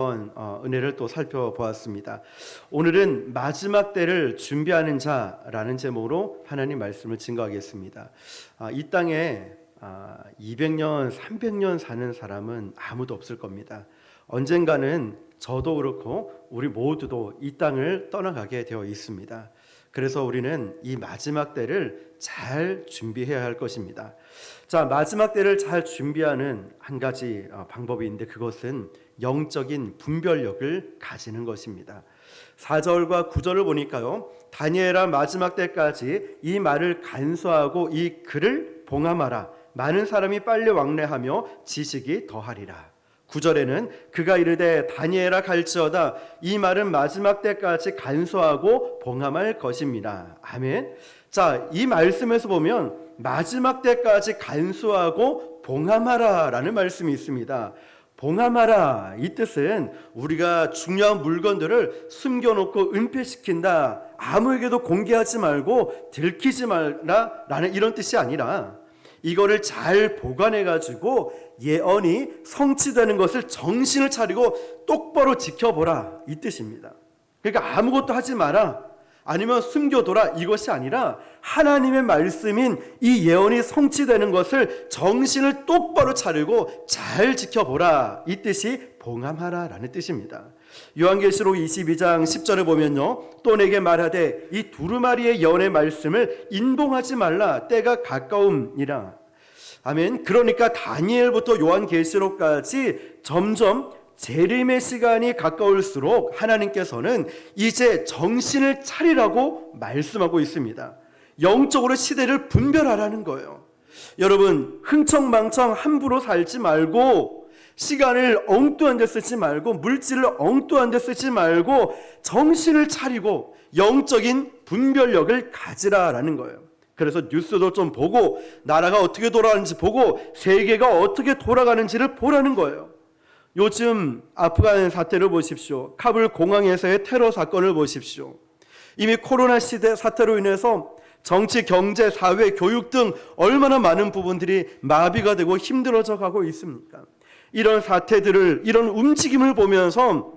은혜를 또 살펴보았습니다. 오늘은 마지막 때를 준비하는 자라는 제목으로 하나님 말씀을 증거하겠습니다. 이 땅에 200년, 300년 사는 사람은 아무도 없을 겁니다. 언젠가는 저도 그렇고 우리 모두도 이 땅을 떠나가게 되어 있습니다. 그래서 우리는 이 마지막 때를 잘 준비해야 할 것입니다. 자, 마지막 때를 잘 준비하는 한 가지 방법이 있는데 그것은 영적인 분별력을 가지는 것입니다. 4절과 9절을 보니까요, 다니엘아 마지막 때까지 이 말을 간수하고 이 글을 봉함하라. 많은 사람이 빨리 왕래하며 지식이 더하리라. 9절에는 그가 이르되 다니엘아 갈지어다 이 말은 마지막 때까지 간수하고 봉함할 것입니다. 아멘. 자, 이 말씀에서 보면 마지막 때까지 간수하고 봉함하라 라는 말씀이 있습니다. 봉함하라, 이 뜻은 우리가 중요한 물건들을 숨겨놓고 은폐시킨다, 아무에게도 공개하지 말고 들키지 말라 라는 이런 뜻이 아니라 이거를 잘 보관해가지고 예언이 성취되는 것을 정신을 차리고 똑바로 지켜보라, 이 뜻입니다. 그러니까 아무것도 하지 마라, 아니면 숨겨둬라, 이것이 아니라 하나님의 말씀인 이 예언이 성취되는 것을 정신을 똑바로 차리고 잘 지켜보라, 이 뜻이 봉함하라 라는 뜻입니다. 요한계시록 22장 10절에 보면요, 또 내게 말하되 이 두루마리의 예언의 말씀을 인봉하지 말라, 때가 가까움이라. 아멘. 그러니까 다니엘부터 요한계시록까지 점점 재림의 시간이 가까울수록 하나님께서는 이제 정신을 차리라고 말씀하고 있습니다. 영적으로 시대를 분별하라는 거예요. 여러분, 흥청망청 함부로 살지 말고, 시간을 엉뚱한 데 쓰지 말고, 물질을 엉뚱한 데 쓰지 말고 정신을 차리고 영적인 분별력을 가지라라는 거예요. 그래서 뉴스도 좀 보고 나라가 어떻게 돌아가는지 보고 세계가 어떻게 돌아가는지를 보라는 거예요. 요즘 아프간 사태를 보십시오. 카불 공항에서의 테러 사건을 보십시오. 이미 코로나 시대 사태로 인해서 정치, 경제, 사회, 교육 등 얼마나 많은 부분들이 마비가 되고 힘들어져 가고 있습니까? 이런 사태들을, 이런 움직임을 보면서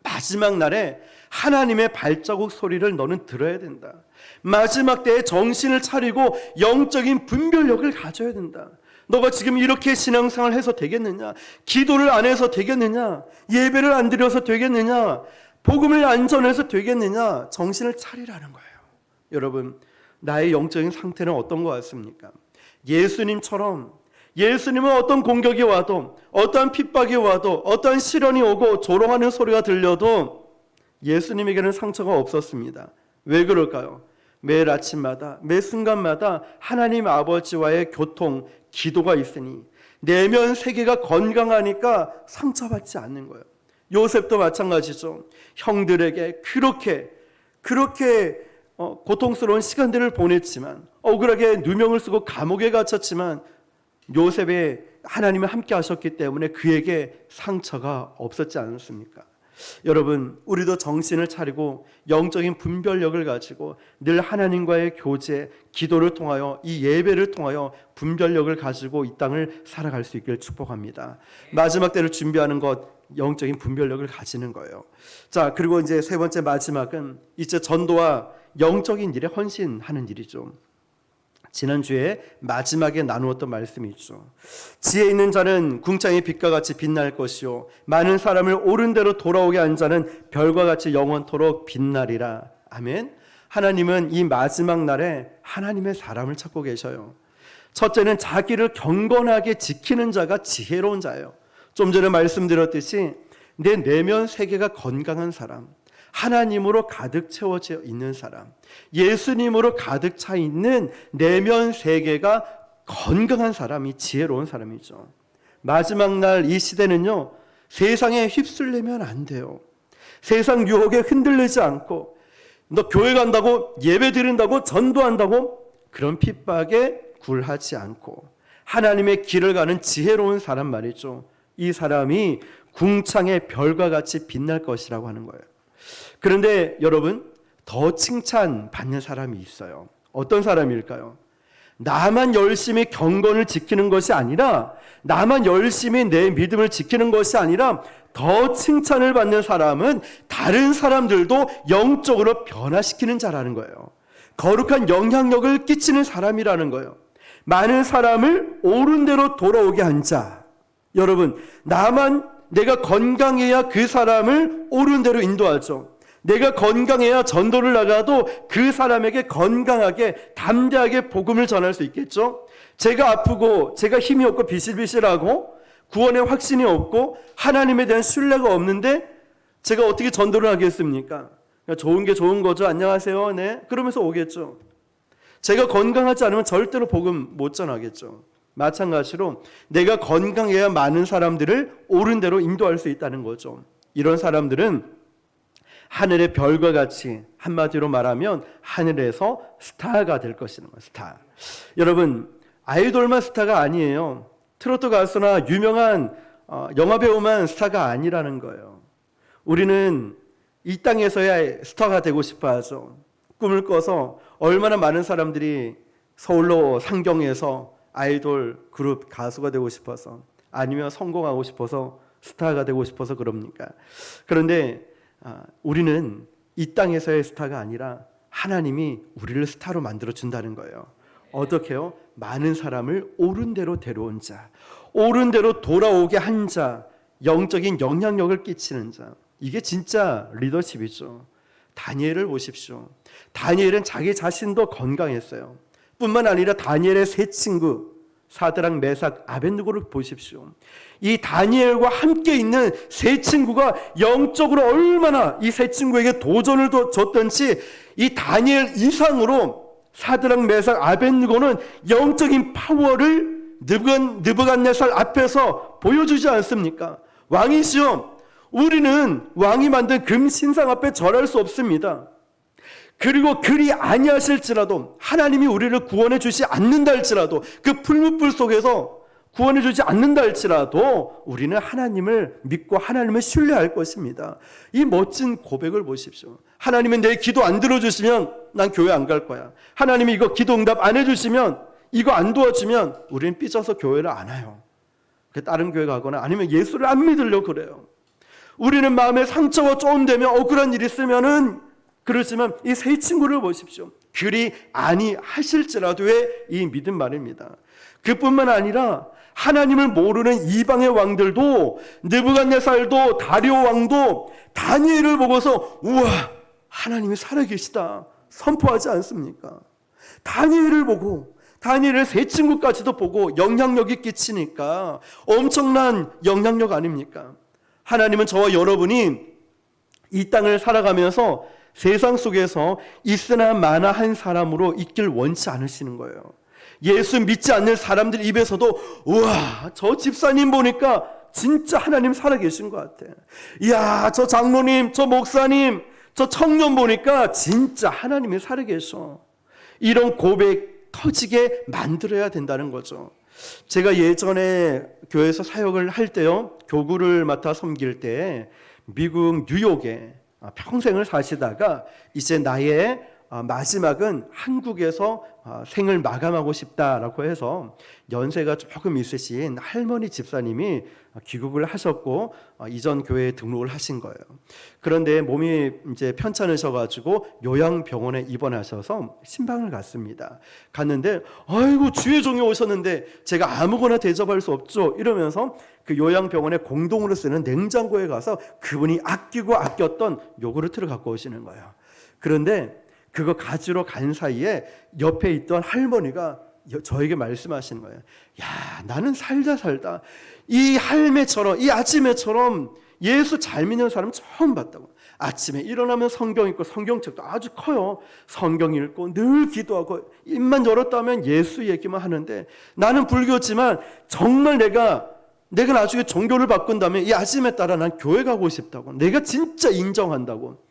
마지막 날에 하나님의 발자국 소리를 너는 들어야 된다. 마지막 때에 정신을 차리고 영적인 분별력을 가져야 된다. 너가 지금 이렇게 신앙생활 해서 되겠느냐? 기도를 안 해서 되겠느냐? 예배를 안 드려서 되겠느냐? 복음을 안 전해서 되겠느냐? 정신을 차리라는 거예요. 여러분, 나의 영적인 상태는 어떤 것 같습니까? 예수님처럼, 예수님은 어떤 공격이 와도, 어떠한 핍박이 와도, 어떠한 시련이 오고 조롱하는 소리가 들려도 예수님에게는 상처가 없었습니다. 왜 그럴까요? 매일 아침마다, 매 순간마다 하나님 아버지와의 교통, 기도가 있으니 내면 세계가 건강하니까 상처받지 않는 거예요. 요셉도 마찬가지죠. 형들에게 그렇게 고통스러운 시간들을 보냈지만, 억울하게 누명을 쓰고 감옥에 갇혔지만 요셉의 하나님이 함께 하셨기 때문에 그에게 상처가 없었지 않습니까? 여러분, 우리도 정신을 차리고 영적인 분별력을 가지고 늘 하나님과의 교제, 기도를 통하여, 이 예배를 통하여 분별력을 가지고 이 땅을 살아갈 수 있기를 축복합니다. 마지막 때를 준비하는 것, 영적인 분별력을 가지는 거예요. 자, 그리고 이제 세 번째 마지막은 이제 전도와 영적인 일에 헌신하는 일이죠. 지난주에 마지막에 나누었던 말씀이 있죠. 지혜 있는 자는 궁창의 빛과 같이 빛날 것이요 많은 사람을 옳은 대로 돌아오게 한 자는 별과 같이 영원토록 빛나리라. 아멘. 하나님은 이 마지막 날에 하나님의 사람을 찾고 계셔요. 첫째는 자기를 경건하게 지키는 자가 지혜로운 자예요. 좀 전에 말씀드렸듯이 내 내면 세계가 건강한 사람, 하나님으로 가득 채워져 있는 사람, 예수님으로 가득 차 있는 내면 세계가 건강한 사람이 지혜로운 사람이죠. 마지막 날 이 시대는요, 세상에 휩쓸리면 안 돼요. 세상 유혹에 흔들리지 않고, 너 교회 간다고, 예배 드린다고, 전도한다고 그런 핍박에 굴하지 않고 하나님의 길을 가는 지혜로운 사람 말이죠. 이 사람이 궁창의 별과 같이 빛날 것이라고 하는 거예요. 그런데 여러분, 더 칭찬받는 사람이 있어요. 어떤 사람일까요? 나만 열심히 경건을 지키는 것이 아니라, 나만 열심히 내 믿음을 지키는 것이 아니라, 더 칭찬을 받는 사람은 다른 사람들도 영적으로 변화시키는 자라는 거예요. 거룩한 영향력을 끼치는 사람이라는 거예요. 많은 사람을 옳은 대로 돌아오게 한 자. 여러분, 내가 건강해야 그 사람을 옳은 대로 인도하죠. 내가 건강해야 전도를 나가도 그 사람에게 건강하게 담대하게 복음을 전할 수 있겠죠. 제가 아프고 제가 힘이 없고 비실비실하고 구원의 확신이 없고 하나님에 대한 신뢰가 없는데 제가 어떻게 전도를 하겠습니까? 좋은 게 좋은 거죠. 안녕하세요. 네. 그러면서 오겠죠. 제가 건강하지 않으면 절대로 복음 못 전하겠죠. 마찬가지로 내가 건강해야 많은 사람들을 옳은 대로 인도할 수 있다는 거죠. 이런 사람들은 하늘의 별과 같이, 한마디로 말하면 하늘에서 스타가 될 것이라는 거예요. 스타. 여러분, 아이돌만 스타가 아니에요. 트로트 가수나 유명한 영화배우만 스타가 아니라는 거예요. 우리는 이 땅에서야 스타가 되고 싶어 하죠. 꿈을 꿔서 얼마나 많은 사람들이 서울로 상경해서 아이돌 그룹 가수가 되고 싶어서, 아니면 성공하고 싶어서 스타가 되고 싶어서 그럽니까? 그런데 우리는 이 땅에서의 스타가 아니라 하나님이 우리를 스타로 만들어준다는 거예요. 어떻게요? 많은 사람을 옳은 대로 데려온 자, 옳은 대로 돌아오게 한 자, 영적인 영향력을 끼치는 자. 이게 진짜 리더십이죠. 다니엘을 보십시오. 다니엘은 자기 자신도 건강했어요. 뿐만 아니라 다니엘의 세 친구 사드락, 메삭, 아벳느고를 보십시오. 이 다니엘과 함께 있는 세 친구가 영적으로 얼마나 이 세 친구에게 도전을 줬던지, 이 다니엘 이상으로 사드락, 메삭, 아벳느고는 영적인 파워를 느부갓네살 앞에서 보여주지 않습니까? 왕이시여, 우리는 왕이 만든 금 신상 앞에 절할 수 없습니다. 그리고 그리 아니하실지라도, 하나님이 우리를 구원해 주지 않는다 할지라도, 그 풀무불 속에서 구원해 주지 않는다 할지라도 우리는 하나님을 믿고 하나님을 신뢰할 것입니다. 이 멋진 고백을 보십시오. 하나님은 내 기도 안 들어주시면 난 교회 안 갈 거야. 하나님이 이거 기도 응답 안 해주시면, 이거 안 도와주면 우리는 삐져서 교회를 안 와요. 다른 교회 가거나 아니면 예수를 안 믿으려고 그래요. 우리는 마음에 상처가 쪼은되면, 억울한 일이 있으면은 그렇지만 이 세 친구를 보십시오. 그리 아니하실지라도의 이 믿음 말입니다. 그뿐만 아니라 하나님을 모르는 이방의 왕들도, 느부갓네살도, 다리오 왕도 다니엘을 보고서 우와, 하나님이 살아계시다 선포하지 않습니까? 다니엘을 보고, 다니엘의 세 친구까지도 보고 영향력이 끼치니까 엄청난 영향력 아닙니까? 하나님은 저와 여러분이 이 땅을 살아가면서 세상 속에서 있으나 마나 한 사람으로 있길 원치 않으시는 거예요. 예수 믿지 않는 사람들 입에서도 우와, 저 집사님 보니까 진짜 하나님 살아계신 것 같아. 이야, 저 장로님, 저 목사님, 저 청년 보니까 진짜 하나님이 살아계셔. 이런 고백 터지게 만들어야 된다는 거죠. 제가 예전에 교회에서 사역을 할 때요, 교구를 맡아 섬길 때 미국 뉴욕에 평생을 사시다가 이제 나의 마지막은 한국에서 생을 마감하고 싶다라고 해서 연세가 조금 있으신 할머니 집사님이 귀국을 하셨고 이전 교회에 등록을 하신 거예요. 그런데 몸이 이제 편찮으셔가지고 요양병원에 입원하셔서 신방을 갔습니다. 갔는데 아이고, 주의 종이 오셨는데 제가 아무거나 대접할 수 없죠 이러면서 그 요양병원에 공동으로 쓰는 냉장고에 가서 그분이 아끼고 아꼈던 요구르트를 갖고 오시는 거예요. 그런데 그거 가지러 간 사이에 옆에 있던 할머니가 저에게 말씀하시는 거예요. 야, 나는 살다 이 할매처럼, 이 아침에처럼 예수 잘 믿는 사람 처음 봤다고. 아침에 일어나면 성경 읽고, 성경책도 아주 커요. 성경 읽고 늘 기도하고 입만 열었다면 예수 얘기만 하는데, 나는 불교지만 정말 내가 나중에 종교를 바꾼다면 이 아침에 따라 난 교회 가고 싶다고, 내가 진짜 인정한다고.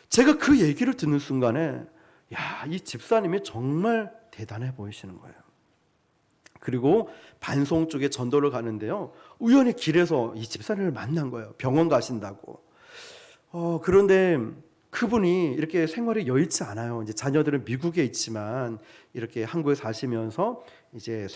제가 그 얘기를 듣는 순간에 야, 이 집사님이 정말 대단해 보이시는 거예요. 그리고 반송 쪽에 전도를 가는데요, 우연히 길에서 이 집사님을 만난 거예요. 병원 가신다고. 그런데 그분이 이렇게 생활이 여의치 않아요. 이제 자녀들은 미국에 있지만 이렇게 한국에 사시면서 이제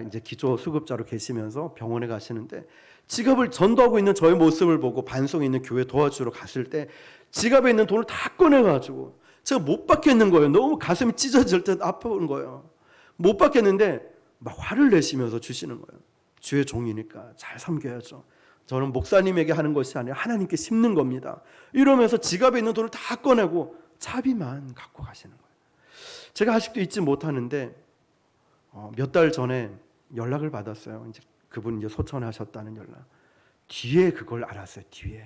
이제 기초 수급자로 계시면서 병원에 가시는데 지갑을 전도하고 있는 저의 모습을 보고 반송에 있는 교회 도와주러 갔을 때 지갑에 있는 돈을 다 꺼내가지고 제가 못 받겠는 거예요. 너무 가슴이 찢어질 듯 아픈 거예요. 못 받겠는데 막 화를 내시면서 주시는 거예요. 주의 종이니까 잘 섬겨야죠. 저는 목사님에게 하는 것이 아니라 하나님께 심는 겁니다. 이러면서 지갑에 있는 돈을 다 꺼내고 차비만 갖고 가시는 거예요. 제가 아직도 잊지 못하는데 몇 달 전에 연락을 받았어요. 이제 그분 이제 소천하셨다는 연락. 뒤에 그걸 알았어요. 뒤에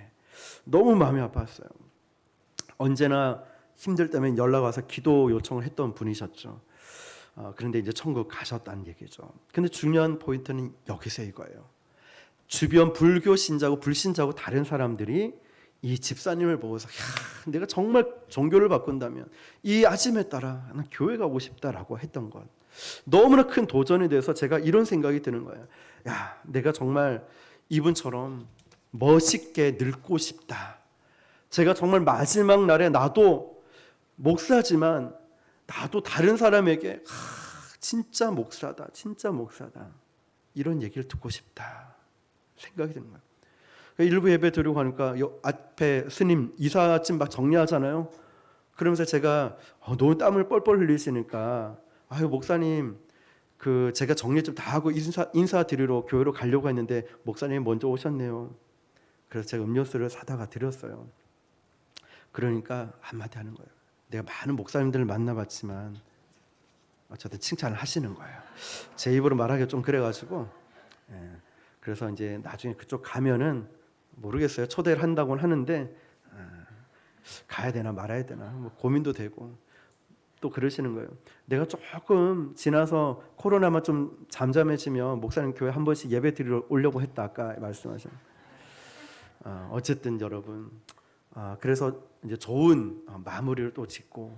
너무 마음이 아팠어요. 언제나 힘들 때면 연락 와서 기도 요청을 했던 분이셨죠. 그런데 이제 천국 가셨다는 얘기죠. 근데 중요한 포인트는 여기서 이거예요. 주변 불교 신자고 불신자고 다른 사람들이 이 집사님을 보고서 내가 정말 종교를 바꾼다면 이 아침에 따라 난 교회 가고 싶다라고 했던 것. 너무나 큰 도전이 돼서 제가 이런 생각이 드는 거예요. 내가 정말 이분처럼 멋있게 늙고 싶다. 제가 정말 마지막 날에 나도 목사지만 나도 다른 사람에게 진짜 목사다, 진짜 목사다 이런 얘기를 듣고 싶다 생각이 드는 거예요. 일부 예배 드리고 가니까 앞에 스님 이사짐 막 정리하잖아요. 그러면서 제가 너무 땀을 뻘뻘 흘리시니까 목사님 제가 정리 좀 다 하고 인사 드리러 교회로 가려고 했는데 목사님 먼저 오셨네요. 그래서 제가 음료수를 사다가 드렸어요. 그러니까 한마디 하는 거예요. 내가 많은 목사님들을 만나봤지만 어쨌든 칭찬을 하시는 거예요. 제 입으로 말하기가 좀 그래가지고 그래서 이제 나중에 그쪽 가면은 모르겠어요. 초대를 한다고는 하는데 가야 되나 말아야 되나 뭐 고민도 되고 또 그러시는 거예요. 내가 조금 지나서 코로나만 좀 잠잠해지면 목사님 교회 한 번씩 예배 드리러 오려고 했다 아까 말씀하신. 어쨌든 여러분 그래서 이제 좋은 마무리를 또 짓고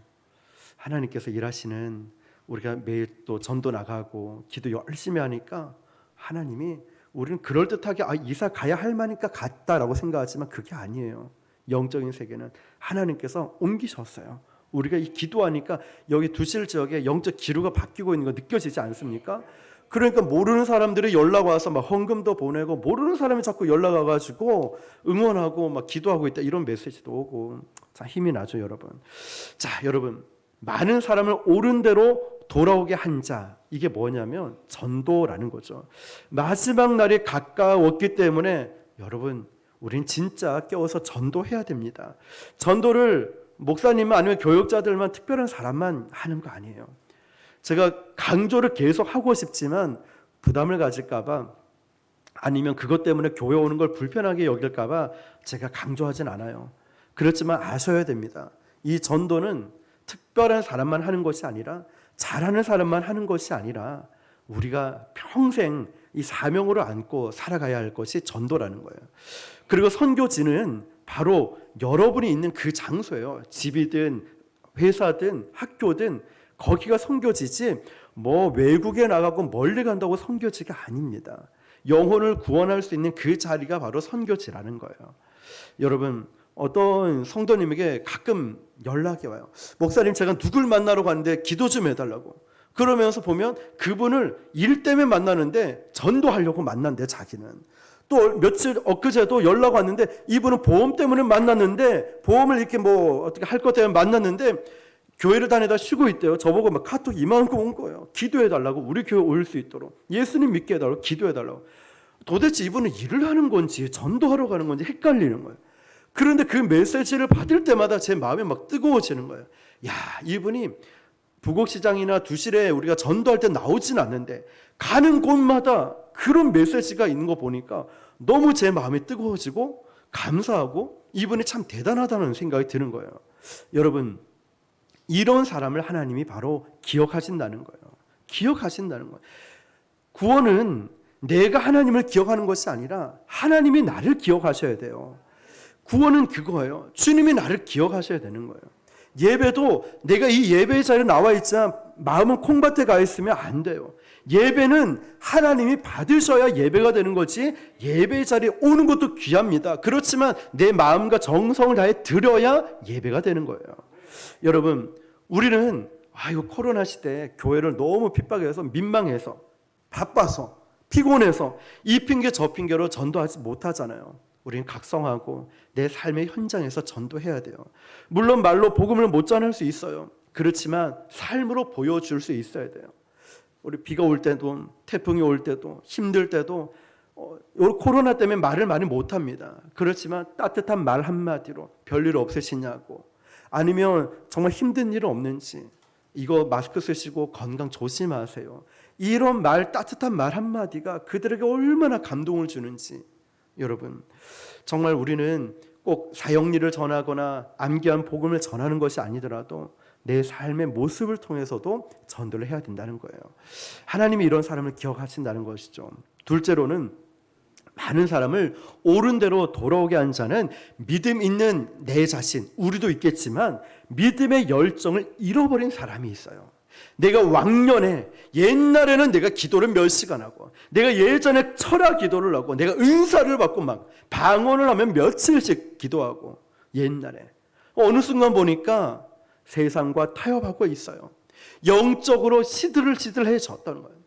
하나님께서 일하시는 우리가 매일 또 전도 나가고 기도 열심히 하니까 하나님이 우리는 그럴듯하게 이사 가야 할 만하니까 갔다라고 생각하지만 그게 아니에요. 영적인 세계는 하나님께서 옮기셨어요. 우리가 이 기도하니까 여기 두실 지역에 영적 기류가 바뀌고 있는 거 느껴지지 않습니까? 그러니까 모르는 사람들이 연락 와서 막 헌금도 보내고 모르는 사람이 자꾸 연락 와가지고 응원하고 막 기도하고 있다 이런 메시지도 오고 참 힘이 나죠, 여러분. 자, 여러분 많은 사람을 옳은 대로 돌아오게 한 자 이게 뭐냐면 전도라는 거죠. 마지막 날이 가까웠기 때문에 여러분 우린 진짜 깨워서 전도해야 됩니다. 전도를 목사님만 아니면 교역자들만 특별한 사람만 하는 거 아니에요. 제가 강조를 계속 하고 싶지만 부담을 가질까 봐 아니면 그것 때문에 교회 오는 걸 불편하게 여길까 봐 제가 강조하진 않아요. 그렇지만 아셔야 됩니다. 이 전도는 특별한 사람만 하는 것이 아니라 잘하는 사람만 하는 것이 아니라 우리가 평생 이 사명으로 안고 살아가야 할 것이 전도라는 거예요. 그리고 선교지는 바로 여러분이 있는 그 장소예요. 집이든 회사든 학교든 거기가 선교지지 뭐 외국에 나가고 멀리 간다고 선교지가 아닙니다. 영혼을 구원할 수 있는 그 자리가 바로 선교지라는 거예요. 여러분 어떤 성도님에게 가끔 연락이 와요. 목사님 제가 누굴 만나러 갔는데 기도 좀 해달라고. 그러면서 보면 그분을 일 때문에 만나는데 전도하려고 만난대 자기는. 또 엊그제도 연락 왔는데 이분은 보험 때문에 만났는데 보험을 이렇게 뭐 어떻게 할 것 때문에 만났는데 교회를 다니다 쉬고 있대요. 저보고 막 카톡 이만큼 온 거예요. 기도해달라고 우리 교회 올 수 있도록 예수님 믿게 해달라고 기도해달라고. 도대체 이분은 일을 하는 건지 전도하러 가는 건지 헷갈리는 거예요. 그런데 그 메시지를 받을 때마다 제 마음이 막 뜨거워지는 거예요. 이분이 부곡시장이나 두실에 우리가 전도할 때 나오진 않는데 가는 곳마다 그런 메시지가 있는 거 보니까 너무 제 마음이 뜨거워지고 감사하고 이분이 참 대단하다는 생각이 드는 거예요. 여러분 이런 사람을 하나님이 바로 기억하신다는 거예요. 기억하신다는 거예요. 구원은 내가 하나님을 기억하는 것이 아니라 하나님이 나를 기억하셔야 돼요. 구원은 그거예요. 주님이 나를 기억하셔야 되는 거예요. 예배도 내가 이 예배의 자리에 나와 있지만 마음은 콩밭에 가 있으면 안 돼요. 예배는 하나님이 받으셔야 예배가 되는 거지, 예배의 자리에 오는 것도 귀합니다. 그렇지만 내 마음과 정성을 다해 드려야 예배가 되는 거예요. 여러분, 우리는 이거 코로나 시대에 교회를 너무 핍박해서 민망해서 바빠서 피곤해서 이 핑계 저 핑계로 전도하지 못하잖아요. 우리는 각성하고 내 삶의 현장에서 전도해야 돼요. 물론 말로 복음을 못 전할 수 있어요. 그렇지만 삶으로 보여줄 수 있어야 돼요. 우리 비가 올 때도 태풍이 올 때도 힘들 때도 코로나 때문에 말을 많이 못합니다. 그렇지만 따뜻한 말 한마디로 별일 없으시냐고, 아니면 정말 힘든 일은 없는지, 이거 마스크 쓰시고 건강 조심하세요, 이런 말, 따뜻한 말 한마디가 그들에게 얼마나 감동을 주는지. 여러분, 정말 우리는 꼭 사형리를 전하거나 암기한 복음을 전하는 것이 아니더라도 내 삶의 모습을 통해서도 전도를 해야 된다는 거예요. 하나님이 이런 사람을 기억하신다는 것이죠. 둘째로는 많은 사람을 옳은 대로 돌아오게 한 자는 믿음 있는 내 자신, 우리도 있겠지만 믿음의 열정을 잃어버린 사람이 있어요. 내가 왕년에, 옛날에는 내가 기도를 몇 시간 하고, 내가 예전에 철야 기도를 하고, 내가 은사를 받고 막 방언을 하면 며칠씩 기도하고, 옛날에 어느 순간 보니까 세상과 타협하고 있어요. 영적으로 시들시들해졌다는 거예요.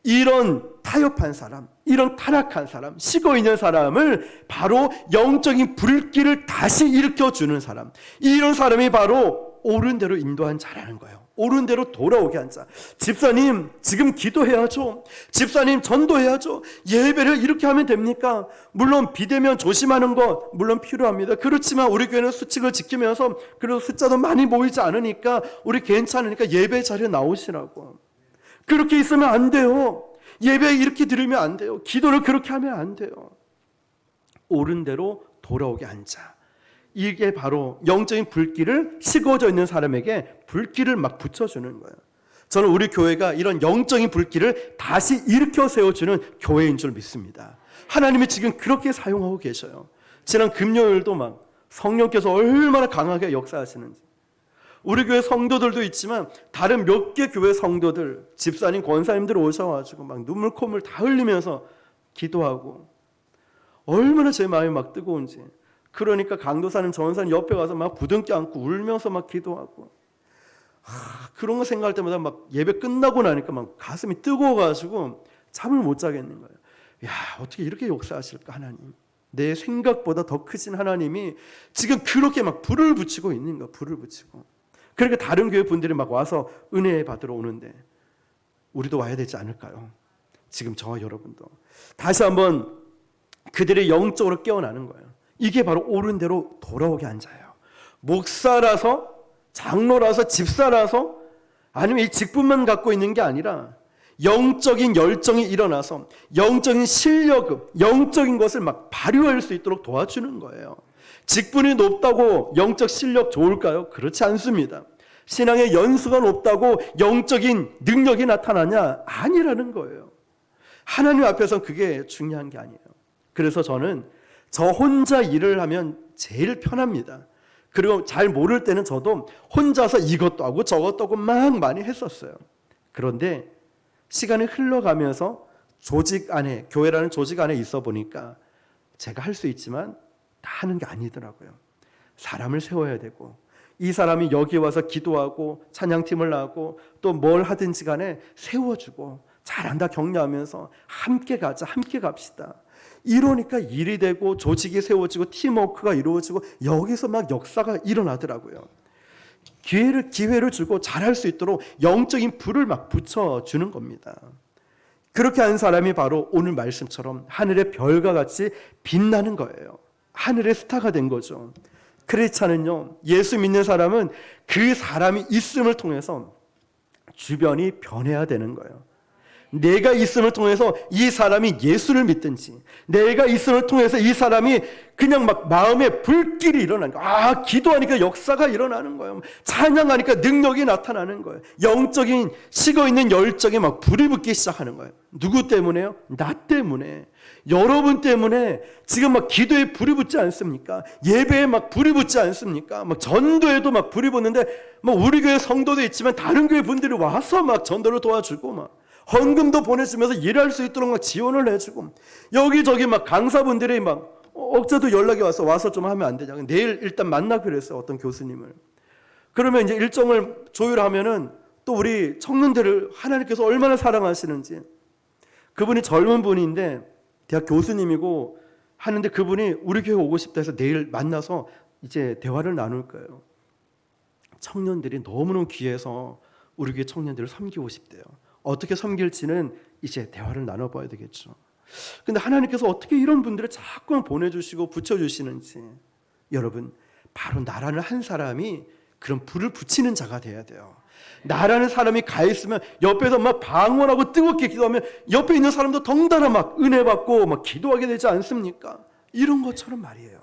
이런 타협한 사람, 이런 타락한 사람, 식어 있는 사람을 바로 영적인 불길을 다시 일으켜주는 사람, 이런 사람이 바로 옳은 대로 인도한 자라는 거예요. 옳은 대로 돌아오게 한 자. 집사님, 지금 기도해야죠. 집사님, 전도해야죠. 예배를 이렇게 하면 됩니까? 물론 비대면 조심하는 것 물론 필요합니다. 그렇지만 우리 교회는 수칙을 지키면서 그래도 숫자도 많이 모이지 않으니까 우리 괜찮으니까 예배 자리에 나오시라고. 그렇게 있으면 안 돼요. 예배 이렇게 드리면 안 돼요. 기도를 그렇게 하면 안 돼요. 옳은 대로 돌아오게 한 자. 이게 바로 영적인 불길을, 식어져 있는 사람에게 불길을 막 붙여주는 거예요. 저는 우리 교회가 이런 영적인 불길을 다시 일으켜 세워주는 교회인 줄 믿습니다. 하나님이 지금 그렇게 사용하고 계셔요. 지난 금요일도 막 성령께서 얼마나 강하게 역사하시는지. 우리 교회 성도들도 있지만 다른 몇 개 교회 성도들, 집사님, 권사님들 오셔가지고 막 눈물 콧물 다 흘리면서 기도하고, 얼마나 제 마음이 막 뜨거운지. 그러니까 강도사님, 전사님 옆에 가서 막 부둥켜 안고 울면서 막 기도하고, 그런 거 생각할 때마다 막 예배 끝나고 나니까 막 가슴이 뜨거워가지고 잠을 못 자겠는 거예요. 야, 어떻게 이렇게 역사하실까 하나님. 내 생각보다 더 크신 하나님이 지금 그렇게 막 불을 붙이고 있는 거야. 불을 붙이고. 그러니까 다른 교회 분들이 막 와서 은혜 받으러 오는데 우리도 와야 되지 않을까요? 지금 저와 여러분도 다시 한번 그들의 영적으로 깨어나는 거예요. 이게 바로 옳은 대로 돌아오게 한 자예요. 목사라서, 장로라서, 집사라서, 아니면 이 직분만 갖고 있는 게 아니라 영적인 열정이 일어나서 영적인 실력, 영적인 것을 막 발휘할 수 있도록 도와주는 거예요. 직분이 높다고 영적 실력 좋을까요? 그렇지 않습니다. 신앙의 연수가 높다고 영적인 능력이 나타나냐? 아니라는 거예요. 하나님 앞에서는 그게 중요한 게 아니에요. 그래서 저는 저 혼자 일을 하면 제일 편합니다. 그리고 잘 모를 때는 저도 혼자서 이것도 하고 저것도 하고 막 많이 했었어요. 그런데 시간이 흘러가면서 조직 안에, 교회라는 조직 안에 있어 보니까 제가 할 수 있지만 다 하는 게 아니더라고요. 사람을 세워야 되고, 이 사람이 여기 와서 기도하고 찬양팀을 하고 또 뭘 하든지 간에 세워주고, 잘한다 격려하면서 함께 가자, 함께 갑시다. 이러니까 일이 되고 조직이 세워지고 팀워크가 이루어지고 여기서 막 역사가 일어나더라고요. 기회를 주고 잘할 수 있도록 영적인 불을 막 붙여주는 겁니다. 그렇게 한 사람이 바로 오늘 말씀처럼 하늘의 별과 같이 빛나는 거예요. 하늘의 스타가 된 거죠. 크리스찬은요, 예수 믿는 사람은 그 사람이 있음을 통해서 주변이 변해야 되는 거예요. 내가 있음을 통해서 이 사람이 예수를 믿든지, 내가 있음을 통해서 이 사람이 그냥 막 마음에 불길이 일어나는 거예요. 기도하니까 역사가 일어나는 거예요. 찬양하니까 능력이 나타나는 거예요. 영적인 식어있는 열정에 막 불이 붙기 시작하는 거예요. 누구 때문에요? 나 때문에. 여러분 때문에 지금 막 기도에 불이 붙지 않습니까? 예배에 막 불이 붙지 않습니까? 막 전도에도 막 불이 붙는데, 막 우리 교회 성도도 있지만 다른 교회 분들이 와서 막 전도를 도와주고, 막 헌금도 보내주면서 일할 수 있도록 막 지원을 해주고, 여기저기 막 강사분들이 막 억자도 연락이 와서 좀 하면 안 되냐. 내일 일단 만나기로 했어요, 어떤 교수님을. 그러면 이제 일정을 조율하면은 또 우리 청년들을 하나님께서 얼마나 사랑하시는지. 그분이 젊은 분인데 대학 교수님이고 하는데, 그분이 우리 교회 오고 싶다 해서 내일 만나서 이제 대화를 나눌 거예요. 청년들이 너무너무 귀해서 우리 교회 청년들을 섬기고 싶대요. 어떻게 섬길지는 이제 대화를 나눠봐야 되겠죠. 근데 하나님께서 어떻게 이런 분들을 자꾸 보내주시고 붙여주시는지, 여러분, 바로 나라는 한 사람이 그런 불을 붙이는 자가 돼야 돼요. 나라는 사람이 가 있으면 옆에서 막 방언하고 뜨겁게 기도하면 옆에 있는 사람도 덩달아 막 은혜 받고 막 기도하게 되지 않습니까? 이런 것처럼 말이에요.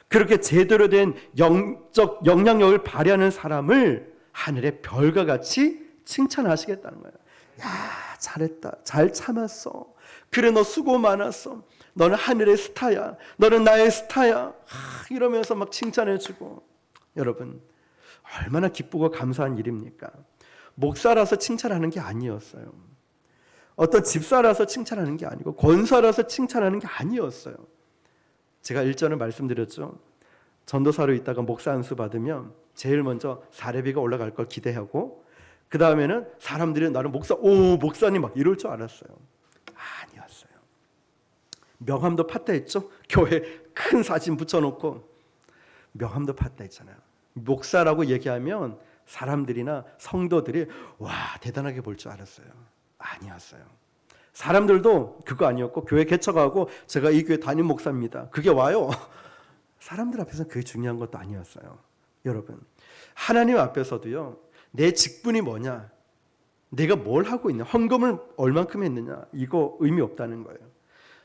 그렇게 제대로 된 영적 영향력을 발휘하는 사람을 하늘의 별과 같이 칭찬하시겠다는 거예요. 야, 잘했다. 잘 참았어. 그래, 너 수고 많았어. 너는 하늘의 스타야. 너는 나의 스타야. 이러면서 막 칭찬해주고. 여러분, 얼마나 기쁘고 감사한 일입니까? 목사라서 칭찬하는 게 아니었어요. 어떤 집사라서 칭찬하는 게 아니고 권사라서 칭찬하는 게 아니었어요. 제가 일전에 말씀드렸죠. 전도사로 있다가 목사 안수 받으면 제일 먼저 사례비가 올라갈 걸 기대하고, 그 다음에는 사람들이 나를 목사님 막 이럴 줄 알았어요. 아니었어요. 명함도 팠다 했죠. 교회 큰 사진 붙여놓고 명함도 팠다 했잖아요. 목사라고 얘기하면 사람들이나 성도들이 와, 대단하게 볼 줄 알았어요. 아니었어요. 사람들도 그거 아니었고, 교회 개척하고 제가 이 교회 담임 목사입니다, 그게 와요. 사람들 앞에서는 그게 중요한 것도 아니었어요. 여러분, 하나님 앞에서도요, 내 직분이 뭐냐, 내가 뭘 하고 있냐, 헌금을 얼만큼 했느냐, 이거 의미 없다는 거예요.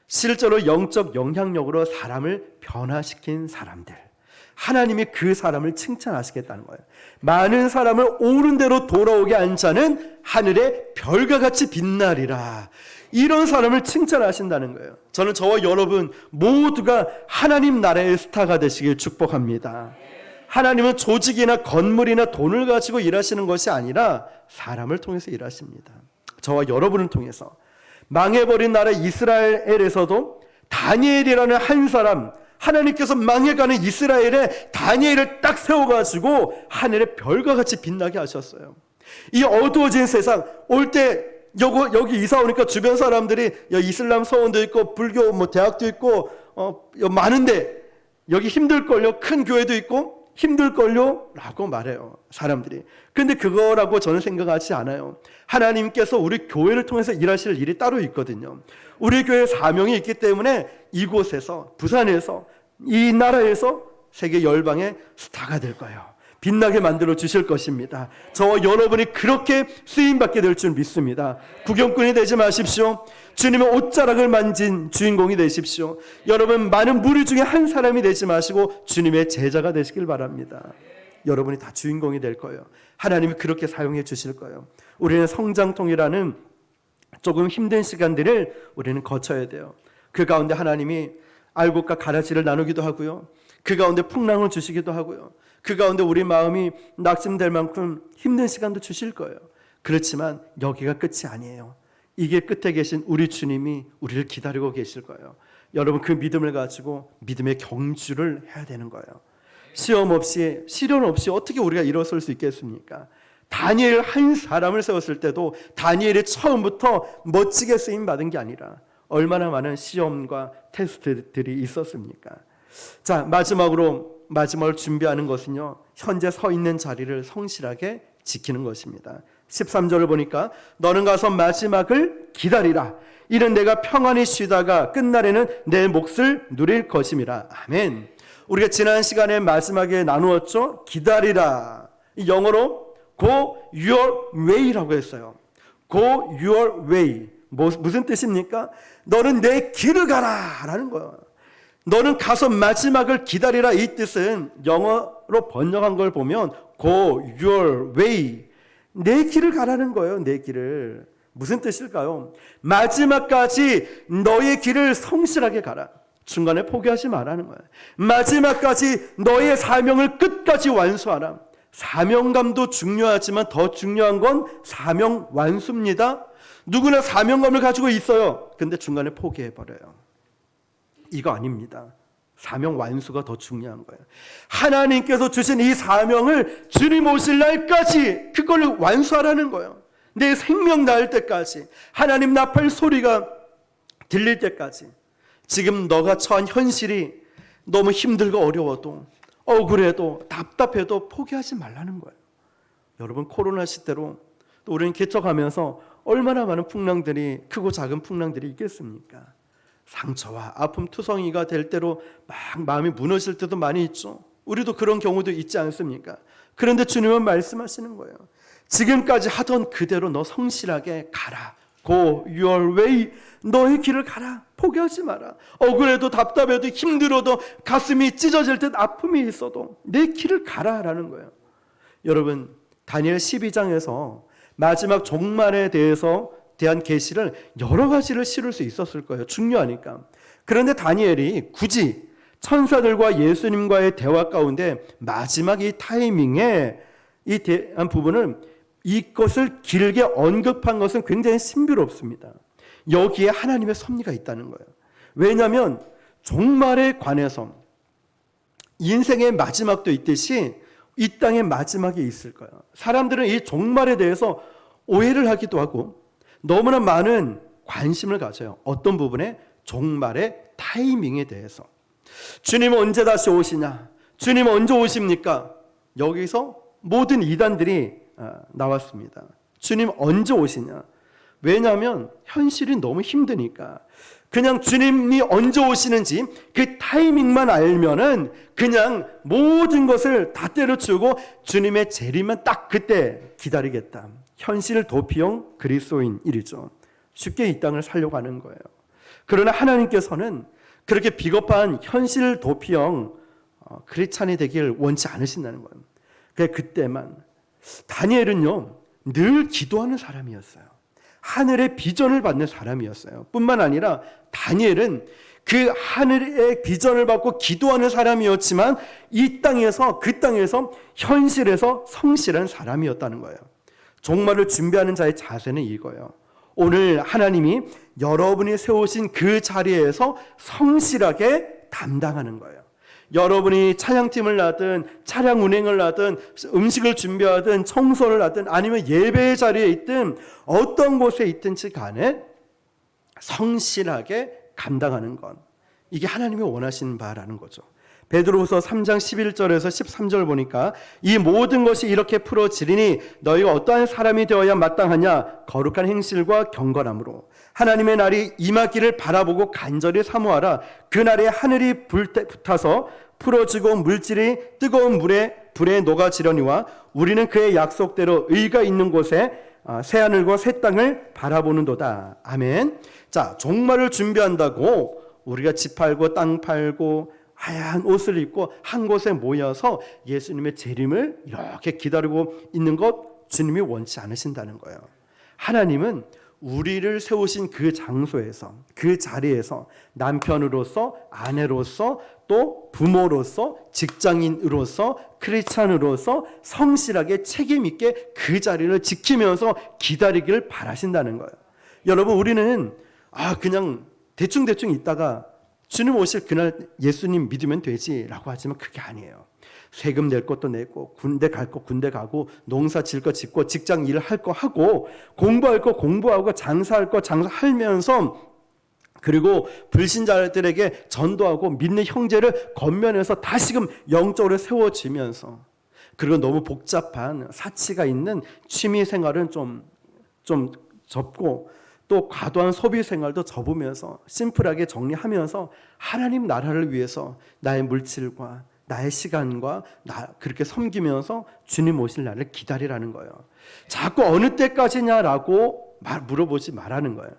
실제로 영적 영향력으로 사람을 변화시킨 사람들, 하나님이 그 사람을 칭찬하시겠다는 거예요. 많은 사람을 옳은 대로 돌아오게 한 자는 하늘의 별과 같이 빛나리라. 이런 사람을 칭찬하신다는 거예요. 저는 저와 여러분 모두가 하나님 나라의 스타가 되시길 축복합니다. 하나님은 조직이나 건물이나 돈을 가지고 일하시는 것이 아니라 사람을 통해서 일하십니다. 저와 여러분을 통해서. 망해버린 나라 이스라엘에서도 다니엘이라는 한 사람, 하나님께서 망해가는 이스라엘에 다니엘을 딱 세워가지고 하늘의 별과 같이 빛나게 하셨어요. 이 어두워진 세상 올 때 여기 이사 오니까 주변 사람들이 이슬람 서원도 있고 불교 대학도 있고 많은데 여기 힘들걸요, 큰 교회도 있고 힘들걸요 라고 말해요, 사람들이. 근데 그거라고 저는 생각하지 않아요. 하나님께서 우리 교회를 통해서 일하실 일이 따로 있거든요. 우리 교회 사명이 있기 때문에 이곳에서, 부산에서, 이 나라에서 세계 열방의 스타가 될 거예요. 빛나게 만들어 주실 것입니다. 저와 여러분이 그렇게 쓰임받게 될 줄 믿습니다. 구경꾼이 되지 마십시오. 주님의 옷자락을 만진 주인공이 되십시오. 여러분, 많은 무리 중에 한 사람이 되지 마시고 주님의 제자가 되시길 바랍니다. 여러분이 다 주인공이 될 거예요. 하나님이 그렇게 사용해 주실 거예요. 우리는 성장통이라는 조금 힘든 시간들을 우리는 거쳐야 돼요. 그 가운데 하나님이 알곡과 가라지를 나누기도 하고요, 그 가운데 풍랑을 주시기도 하고요, 그 가운데 우리 마음이 낙심될 만큼 힘든 시간도 주실 거예요. 그렇지만 여기가 끝이 아니에요. 이게 끝에 계신 우리 주님이 우리를 기다리고 계실 거예요. 여러분, 그 믿음을 가지고 믿음의 경주를 해야 되는 거예요. 시험 없이, 시련 없이 어떻게 우리가 일어설 수 있겠습니까? 다니엘 한 사람을 세웠을 때도 다니엘이 처음부터 멋지게 쓰임받은 게 아니라 얼마나 많은 시험과 테스트들이 있었습니까? 자, 마지막으로 준비하는 것은요, 현재 서 있는 자리를 성실하게 지키는 것입니다. 13절을 보니까 너는 가서 마지막을 기다리라. 이는 내가 평안히 쉬다가 끝날에는 내 몫을 누릴 것임이라. 아멘. 우리가 지난 시간에 마지막에 나누었죠. 기다리라. 영어로 go your way라고 했어요. go your way. 무슨 뜻입니까? 너는 내 길을 가라 라는 거예요. 너는 가서 마지막을 기다리라. 이 뜻은 영어로 번역한 걸 보면 go your way, 내 길을 가라는 거예요. 내 길을. 무슨 뜻일까요? 마지막까지 너의 길을 성실하게 가라. 중간에 포기하지 말라는 거예요. 마지막까지 너의 사명을 끝까지 완수하라. 사명감도 중요하지만 더 중요한 건 사명 완수입니다. 누구나 사명감을 가지고 있어요. 근데 중간에 포기해버려요. 이거 아닙니다. 사명 완수가 더 중요한 거예요. 하나님께서 주신 이 사명을 주님 오실 날까지 그걸 완수하라는 거예요. 내 생명 나을 때까지, 하나님 나팔 소리가 들릴 때까지. 지금 너가 처한 현실이 너무 힘들고 어려워도, 억울해도 답답해도 포기하지 말라는 거예요. 여러분, 코로나 시대로 또 우리는 개척하면서 얼마나 많은 풍랑들이, 크고 작은 풍랑들이 있겠습니까? 상처와 아픔 투성이가 될 때로 막 마음이 무너질 때도 많이 있죠. 우리도 그런 경우도 있지 않습니까? 그런데 주님은 말씀하시는 거예요. 지금까지 하던 그대로 너 성실하게 가라. Go your way. 너의 길을 가라. 포기하지 마라. 억울해도 답답해도 힘들어도 가슴이 찢어질 듯 아픔이 있어도 내 길을 가라라는 거예요. 여러분, 다니엘 12장에서 마지막 종말에 대한 계시를 여러 가지를 실을 수 있었을 거예요. 중요하니까. 그런데 다니엘이 굳이 천사들과 예수님과의 대화 가운데 마지막 이 타이밍에 이 대한 부분을 이것을 길게 언급한 것은 굉장히 신비롭습니다. 여기에 하나님의 섭리가 있다는 거예요. 왜냐하면 종말에 관해서 인생의 마지막도 있듯이 이 땅의 마지막이 있을 거예요. 사람들은 이 종말에 대해서 오해를 하기도 하고 너무나 많은 관심을 가져요. 어떤 부분에? 종말의 타이밍에 대해서. 주님 언제 다시 오시냐? 주님 언제 오십니까? 여기서 모든 이단들이 나왔습니다. 주님 언제 오시냐? 왜냐하면 현실이 너무 힘드니까. 그냥 주님이 언제 오시는지 그 타이밍만 알면은 그냥 모든 것을 다 때려치우고 주님의 재림만 딱 그때 기다리겠다. 현실 도피형 그리스도인이죠. 쉽게 이 땅을 살려고 하는 거예요. 그러나 하나님께서는 그렇게 비겁한 현실 도피형 크리스찬이 되길 원치 않으신다는 거예요. 그때만 다니엘은요 늘 기도하는 사람이었어요. 하늘의 비전을 받는 사람이었어요. 뿐만 아니라 다니엘은 그 하늘의 비전을 받고 기도하는 사람이었지만 이 땅에서, 그 땅에서 현실에서 성실한 사람이었다는 거예요. 종말을 준비하는 자의 자세는 이거예요. 오늘 하나님이 여러분이 세우신 그 자리에서 성실하게 담당하는 거예요. 여러분이 찬양팀을 하든 차량 운행을 하든 음식을 준비하든 청소를 하든 아니면 예배의 자리에 있든 어떤 곳에 있든지 간에 성실하게 감당하는 것, 이게 하나님이 원하시는 바라는 거죠. 베드로후서 3장 11절에서 13절 보니까 이 모든 것이 이렇게 풀어지리니 너희가 어떠한 사람이 되어야 마땅하냐? 거룩한 행실과 경건함으로 하나님의 날이 임하기를 바라보고 간절히 사모하라. 그날에 하늘이 불타서 풀어지고 물질이 뜨거운 불에 녹아지려니와 우리는 그의 약속대로 의가 있는 곳에 새하늘과 새 땅을 바라보는도다. 아멘. 자, 종말을 준비한다고 우리가 집 팔고 땅 팔고 하얀 옷을 입고 한 곳에 모여서 예수님의 재림을 이렇게 기다리고 있는 것 주님이 원치 않으신다는 거예요. 하나님은 우리를 세우신 그 장소에서, 그 자리에서 남편으로서, 아내로서, 또 부모로서, 직장인으로서, 크리스찬으로서 성실하게 책임 있게 그 자리를 지키면서 기다리기를 바라신다는 거예요. 여러분, 우리는 그냥 대충 있다가 주님 오실 그날 예수님 믿으면 되지라고 하지만 그게 아니에요. 세금 낼 것도 내고, 군대 갈 거 군대 가고, 농사 질 거 짓고, 직장 일을 할 거 하고, 공부할 거 공부하고, 장사할 거 장사하면서, 그리고 불신자들에게 전도하고 믿는 형제를 겉면에서 다시금 영적으로 세워지면서, 그리고 너무 복잡한 사치가 있는 취미 생활은 좀 접고, 또 과도한 소비 생활도 접으면서 심플하게 정리하면서 하나님 나라를 위해서 나의 물질과 나의 시간과 그렇게 섬기면서 주님 오실 날을 기다리라는 거예요. 자꾸 어느 때까지냐라고 물어보지 말라는 거예요.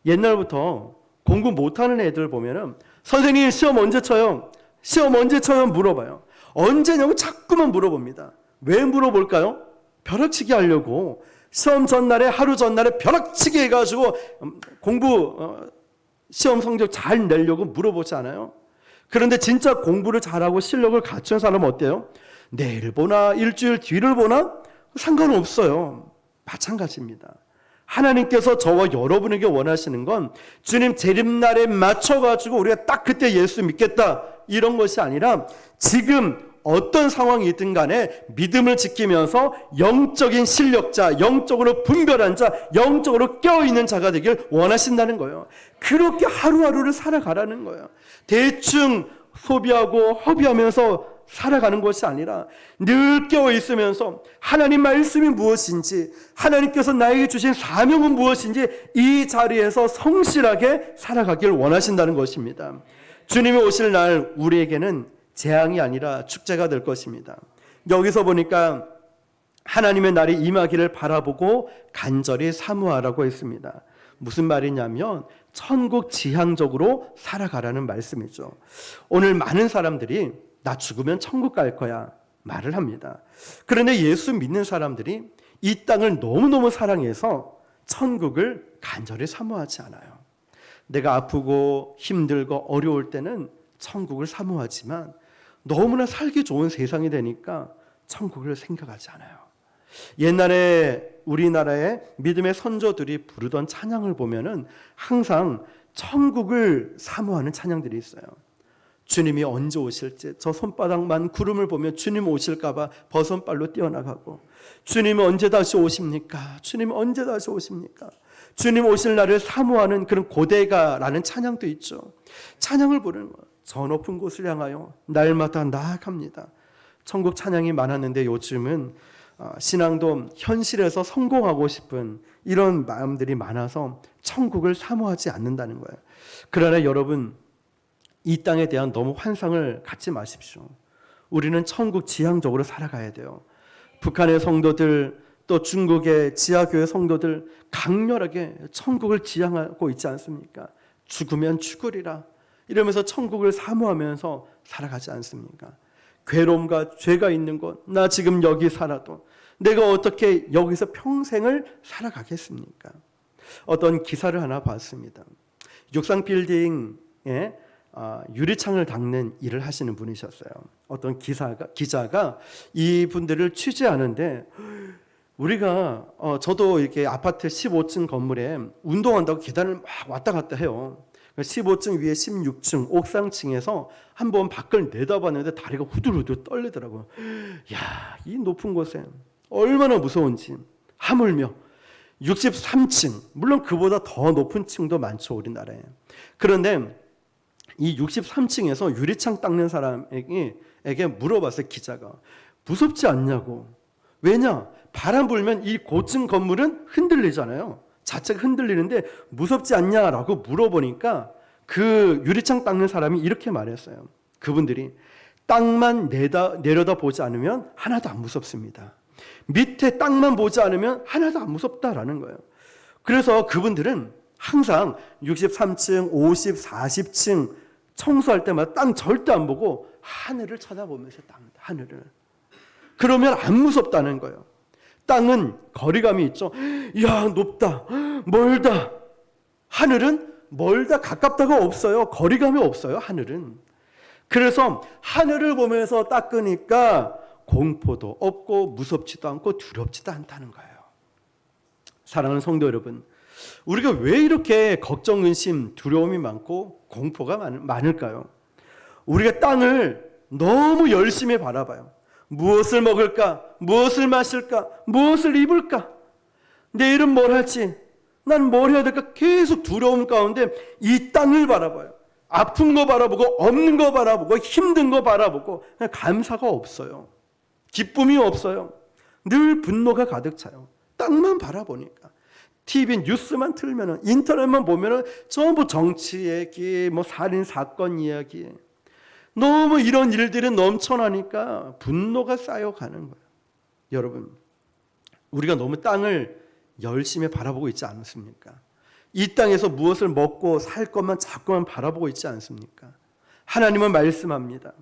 옛날부터 공부 못하는 애들 보면은 선생님 시험 언제 쳐요? 시험 언제 쳐요? 물어봐요. 언제냐고 자꾸만 물어봅니다. 왜 물어볼까요? 벼락치기 하려고. 시험 전날에 하루 전날에 벼락치기 해가지고 시험 성적 잘 내려고 물어보지 않아요? 그런데 진짜 공부를 잘하고 실력을 갖춘 사람은 어때요? 내일 보나 일주일 뒤를 보나 상관없어요. 마찬가지입니다. 하나님께서 저와 여러분에게 원하시는 건 주님 재림날에 맞춰가지고 우리가 딱 그때 예수 믿겠다 이런 것이 아니라 지금 어떤 상황이든 간에 믿음을 지키면서 영적인 실력자, 영적으로 분별한 자, 영적으로 깨어있는 자가 되길 원하신다는 거예요. 그렇게 하루하루를 살아가라는 거예요. 대충 소비하고 허비하면서 살아가는 것이 아니라 늘 깨어있으면서 하나님 말씀이 무엇인지, 하나님께서 나에게 주신 사명은 무엇인지 이 자리에서 성실하게 살아가길 원하신다는 것입니다. 주님이 오실 날 우리에게는 재앙이 아니라 축제가 될 것입니다. 여기서 보니까 하나님의 날이 임하기를 바라보고 간절히 사모하라고 했습니다. 무슨 말이냐면 천국 지향적으로 살아가라는 말씀이죠. 오늘 많은 사람들이 나 죽으면 천국 갈 거야 말을 합니다. 그런데 예수 믿는 사람들이 이 땅을 너무너무 사랑해서 천국을 간절히 사모하지 않아요. 내가 아프고 힘들고 어려울 때는 천국을 사모하지만 너무나 살기 좋은 세상이 되니까 천국을 생각하지 않아요. 옛날에 우리나라의 믿음의 선조들이 부르던 찬양을 보면은 항상 천국을 사모하는 찬양들이 있어요. 주님이 언제 오실지, 저 손바닥만 구름을 보면 주님 오실까봐 버선발로 뛰어나가고, 주님이 언제 다시 오십니까? 주님이 언제 다시 오십니까? 주님 오실 날을 사모하는 그런 고대가라는 찬양도 있죠. 찬양을 부르는 거예요. 저 높은 곳을 향하여 날마다 나아갑니다. 천국 찬양이 많았는데 요즘은 신앙도 현실에서 성공하고 싶은 이런 마음들이 많아서 천국을 사모하지 않는다는 거예요. 그러나 여러분, 이 땅에 대한 너무 환상을 갖지 마십시오. 우리는 천국 지향적으로 살아가야 돼요. 북한의 성도들, 또 중국의 지하교회 성도들 강렬하게 천국을 지향하고 있지 않습니까? 죽으면 죽으리라 이러면서 천국을 사모하면서 살아가지 않습니까? 괴로움과 죄가 있는 곳, 나 지금 여기 살아도 내가 어떻게 여기서 평생을 살아가겠습니까? 어떤 기사를 하나 봤습니다. 육상빌딩에 유리창을 닦는 일을 하시는 분이셨어요. 어떤 기자가 이분들을 취재하는데, 우리가 저도 이렇게 아파트 15층 건물에 운동한다고 계단을 막 왔다 갔다 해요. 15층 위에 16층 옥상층에서 한번 밖을 내다봤는데 다리가 후들후들 떨리더라고요. 야, 이 높은 곳에 얼마나 무서운지. 하물며 63층, 물론 그보다 더 높은 층도 많죠, 우리나라에. 그런데 이 63층에서 유리창 닦는 사람에게 물어봤어요, 기자가. 무섭지 않냐고. 왜냐? 바람 불면 이 고층 건물은 흔들리잖아요. 자체가 흔들리는데 무섭지 않냐라고 물어보니까 그 유리창 닦는 사람이 이렇게 말했어요. 그분들이 땅만 내려다 보지 않으면 하나도 안 무섭습니다. 밑에 땅만 보지 않으면 하나도 안 무섭다라는 거예요. 그래서 그분들은 항상 63층, 50, 40층 청소할 때마다 땅 절대 안 보고 하늘을 쳐다보면서 하늘을. 그러면 안 무섭다는 거예요. 땅은 거리감이 있죠. 이야, 높다, 멀다. 하늘은 멀다, 가깝다가 없어요. 거리감이 없어요, 하늘은. 그래서 하늘을 보면서 닦으니까 공포도 없고 무섭지도 않고 두렵지도 않다는 거예요. 사랑하는 성도 여러분, 우리가 왜 이렇게 걱정, 의심, 두려움이 많고 공포가 많을까요? 우리가 땅을 너무 열심히 바라봐요. 무엇을 먹을까? 무엇을 마실까? 무엇을 입을까? 내일은 뭘 할지? 난 뭘 해야 될까? 계속 두려움 가운데 이 땅을 바라봐요. 아픈 거 바라보고, 없는 거 바라보고, 힘든 거 바라보고, 감사가 없어요. 기쁨이 없어요. 늘 분노가 가득 차요. 땅만 바라보니까. TV 뉴스만 틀면은, 인터넷만 보면은 전부 정치 얘기, 살인 사건 이야기. 너무 이런 일들이 넘쳐나니까 분노가 쌓여가는 거예요. 여러분, 우리가 너무 땅을 열심히 바라보고 있지 않습니까? 이 땅에서 무엇을 먹고 살 것만 자꾸만 바라보고 있지 않습니까? 하나님은 말씀합니다.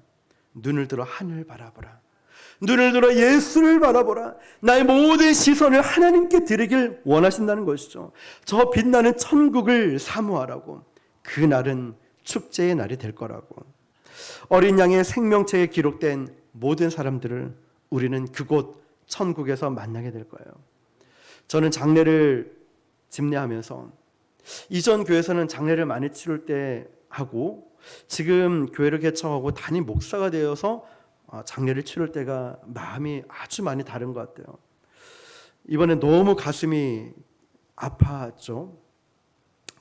눈을 들어 하늘 바라보라. 눈을 들어 예수를 바라보라. 나의 모든 시선을 하나님께 드리길 원하신다는 것이죠. 저 빛나는 천국을 사모하라고. 그날은 축제의 날이 될 거라고. 어린 양의 생명체에 기록된 모든 사람들을 우리는 그곳 천국에서 만나게 될 거예요. 저는 장례를 집례하면서 이전 교회에서는 장례를 많이 치를 때 하고 지금 교회를 개척하고 담임 목사가 되어서 장례를 치를 때가 마음이 아주 많이 다른 것 같아요. 이번에 너무 가슴이 아팠죠.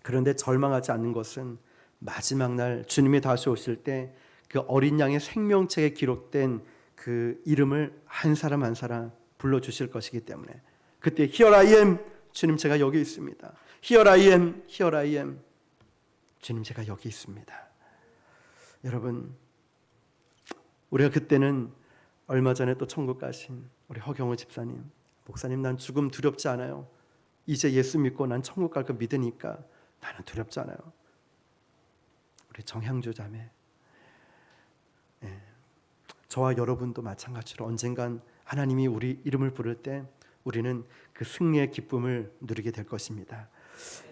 그런데 절망하지 않는 것은 마지막 날 주님이 다시 오실 때 그 어린 양의 생명책에 기록된 그 이름을 한 사람 한 사람 불러주실 것이기 때문에 그때 Here I am, 주님 제가 여기 있습니다. Here I am, Here I am, 주님 제가 여기 있습니다. 여러분, 우리가 그때는 얼마 전에 또 천국 가신 우리 허경호 집사님, 목사님, 난 죽음 두렵지 않아요. 이제 예수 믿고 난 천국 갈 거 믿으니까 나는 두렵지 않아요. 우리 정향주 자매, 저와 여러분도 마찬가지로 언젠간 하나님이 우리 이름을 부를 때 우리는 그 승리의 기쁨을 누리게 될 것입니다.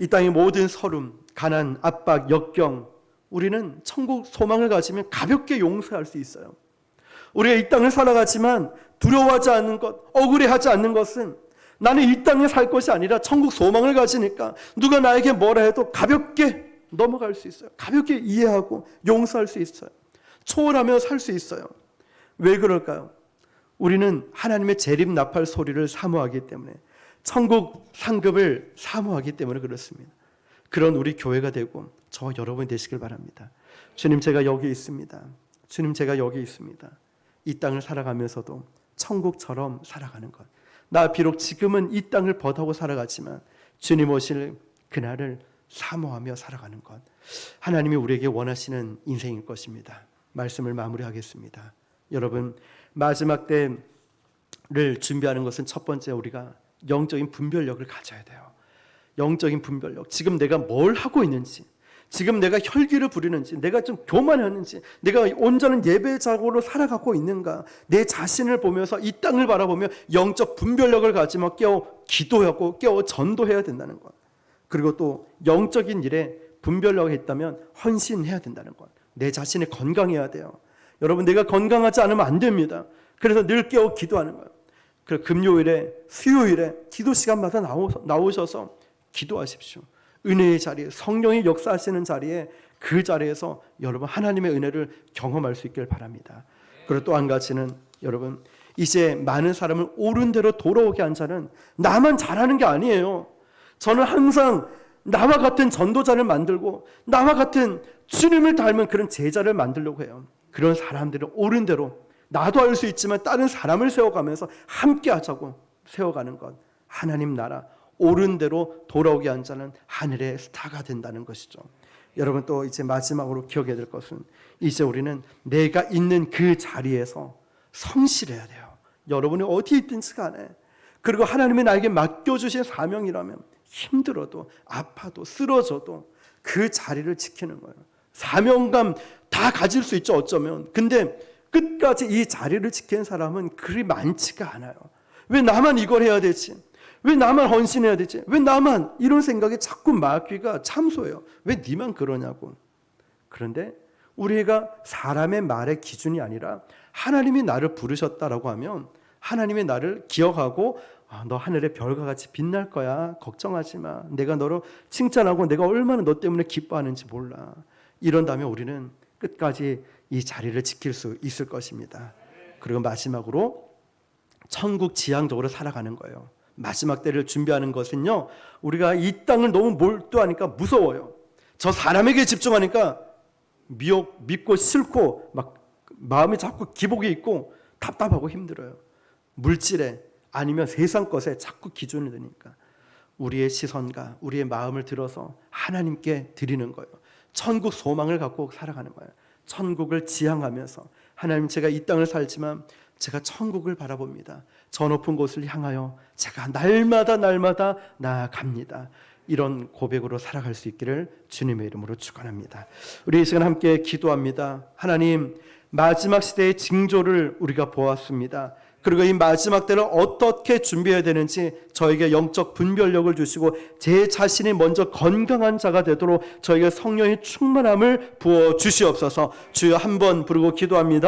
이 땅의 모든 서름, 가난, 압박, 역경, 우리는 천국 소망을 가지면 가볍게 용서할 수 있어요. 우리가 이 땅을 살아가지만 두려워하지 않는 것, 억울해하지 않는 것은 나는 이 땅에 살 것이 아니라 천국 소망을 가지니까 누가 나에게 뭐라 해도 가볍게 넘어갈 수 있어요. 가볍게 이해하고 용서할 수 있어요. 초월하며 살 수 있어요. 왜 그럴까요? 우리는 하나님의 재림 나팔 소리를 사모하기 때문에, 천국 상급을 사모하기 때문에 그렇습니다. 그런 우리 교회가 되고 저와 여러분이 되시길 바랍니다. 주님 제가 여기 있습니다. 주님 제가 여기 있습니다. 이 땅을 살아가면서도 천국처럼 살아가는 것. 나 비록 지금은 이 땅을 벗하고 살아가지만 주님 오실 그날을 사모하며 살아가는 것. 하나님이 우리에게 원하시는 인생일 것입니다. 말씀을 마무리하겠습니다. 여러분, 마지막 때를 준비하는 것은 첫 번째 우리가 영적인 분별력을 가져야 돼요. 영적인 분별력. 지금 내가 뭘 하고 있는지, 지금 내가 혈기를 부리는지, 내가 좀 교만하는지, 내가 온전한 예배자로 살아가고 있는가, 내 자신을 보면서 이 땅을 바라보며 영적 분별력을 가지며 깨어 기도하고 깨어 전도해야 된다는 것. 그리고 또 영적인 일에 분별력이 있다면 헌신해야 된다는 것. 내 자신이 건강해야 돼요. 여러분, 내가 건강하지 않으면 안 됩니다. 그래서 늘 깨어 기도하는 거예요. 그리고 금요일에, 수요일에 기도 시간마다 나오셔서 기도하십시오. 은혜의 자리에, 성령이 역사하시는 자리에, 그 자리에서 여러분 하나님의 은혜를 경험할 수 있길 바랍니다. 그리고 또 한 가지는 여러분, 이제 많은 사람을 옳은 대로 돌아오게 한 자는 나만 잘하는 게 아니에요. 저는 항상 나와 같은 전도자를 만들고 나와 같은 주님을 닮은 그런 제자를 만들려고 해요. 그런 사람들을 옳은 대로, 나도 알 수 있지만 다른 사람을 세워가면서 함께 하자고 세워가는 것. 하나님 나라 옳은 대로 돌아오게 한 자는 하늘의 스타가 된다는 것이죠. 여러분, 또 이제 마지막으로 기억해야 될 것은 이제 우리는 내가 있는 그 자리에서 성실해야 돼요. 여러분이 어디 있든지 간에, 그리고 하나님이 나에게 맡겨주신 사명이라면 힘들어도 아파도 쓰러져도 그 자리를 지키는 거예요. 사명감 다 가질 수 있죠, 어쩌면. 근데 끝까지 이 자리를 지키는 사람은 그리 많지가 않아요. 왜 나만 이걸 해야 되지? 왜 나만 헌신해야 되지? 왜 나만? 이런 생각에 자꾸 마귀가 참소해요. 왜 니만 그러냐고. 그런데 우리가 사람의 말의 기준이 아니라 하나님이 나를 부르셨다라고 하면 하나님이 나를 기억하고, 너 하늘의 별과 같이 빛날 거야. 걱정하지 마. 내가 너를 칭찬하고 내가 얼마나 너 때문에 기뻐하는지 몰라. 이런다면 우리는 끝까지 이 자리를 지킬 수 있을 것입니다. 그리고 마지막으로 천국 지향적으로 살아가는 거예요. 마지막 때를 준비하는 것은요, 우리가 이 땅을 너무 몰두하니까 무서워요. 저 사람에게 집중하니까 믿고 싫고 막 마음이 자꾸 기복이 있고 답답하고 힘들어요. 물질에 아니면 세상 것에 자꾸 기준이 되니까 우리의 시선과 우리의 마음을 들어서 하나님께 드리는 거예요. 천국 소망을 갖고 살아가는 거예요. 천국을 지향하면서, 하나님, 제가 이 땅을 살지만 제가 천국을 바라봅니다. 저 높은 곳을 향하여 제가 날마다 나아갑니다. 이런 고백으로 살아갈 수 있기를 주님의 이름으로 축원합니다. 우리 이 시간 함께 기도합니다. 하나님, 마지막 시대의 징조를 우리가 보았습니다. 그리고 이 마지막 때를 어떻게 준비해야 되는지 저에게 영적 분별력을 주시고 제 자신이 먼저 건강한 자가 되도록 저에게 성령의 충만함을 부어 주시옵소서. 주여 한번 부르고 기도합니다.